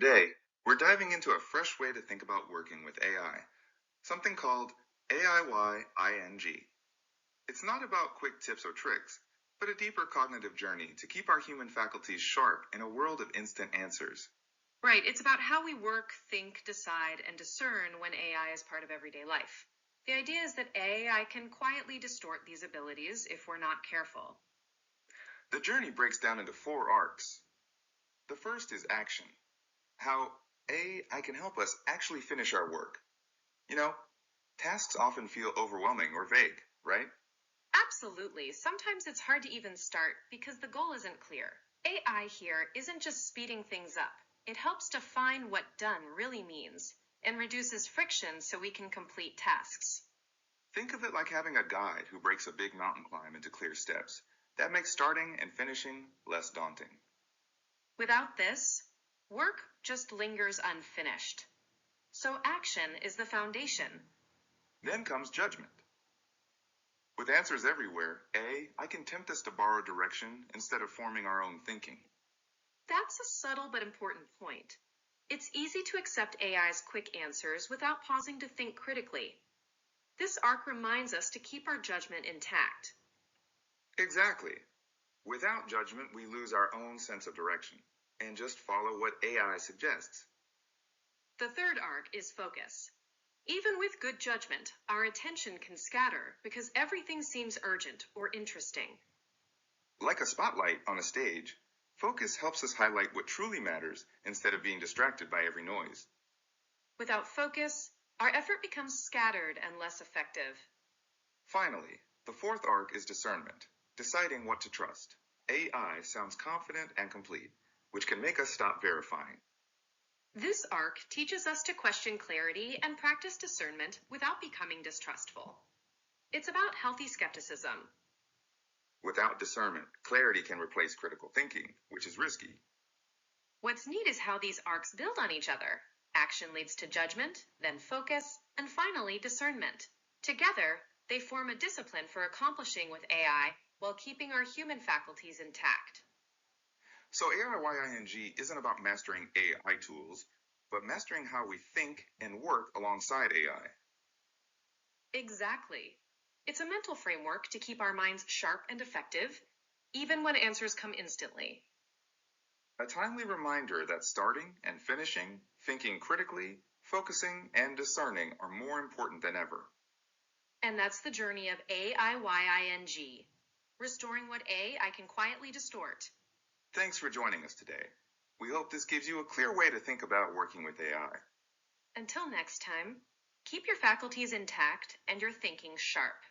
Today, we're diving into a fresh way to think about working with AI, something called AIYING. It's not about quick tips or tricks, but a deeper cognitive journey to keep our human faculties sharp in a world of instant answers. Right. It's about how we work, think, decide, and discern when AI is part of everyday life. The idea is that AI can quietly distort these abilities if we're not careful. The journey breaks down into four arcs. The first is action, how AI can help us actually finish our work. You know, tasks often feel overwhelming or vague, right? Absolutely. Sometimes it's hard to even start because the goal isn't clear. AI here isn't just speeding things up, it helps define what done really means and reduces friction so we can complete tasks. Think of it like having a guide who breaks a big mountain climb into clear steps. That makes starting and finishing less daunting. Without this, work just lingers unfinished. So action is the foundation. Then comes judgment. With answers everywhere, I can tempt us to borrow direction instead of forming our own thinking. That's a subtle but important point. It's easy to accept AI's quick answers without pausing to think critically. This arc reminds us to keep our judgment intact. Exactly. Without judgment, we lose our own sense of direction and just follow what AI suggests. The third arc is focus. Even with good judgment, our attention can scatter because everything seems urgent or interesting. Like a spotlight on a stage, focus helps us highlight what truly matters instead of being distracted by every noise. Without focus, our effort becomes scattered and less effective. Finally, the fourth arc is discernment, deciding what to trust. AI sounds confident and complete, which can make us stop verifying. This arc teaches us to question clarity and practice discernment without becoming distrustful. It's about healthy skepticism. Without discernment, clarity can replace critical thinking, which is risky. What's neat is how these arcs build on each other. Action leads to judgment, then focus, and finally discernment. Together, they form a discipline for accomplishing with AI while keeping our human faculties intact. So AIYING isn't about mastering AI tools, but mastering how we think and work alongside AI. Exactly. It's a mental framework to keep our minds sharp and effective, even when answers come instantly. A timely reminder that starting and finishing, thinking critically, focusing, and discerning are more important than ever. And that's the journey of AIYING, restoring what AI can quietly distort. Thanks for joining us today. We hope this gives you a clear way to think about working with AI. Until next time, keep your faculties intact and your thinking sharp.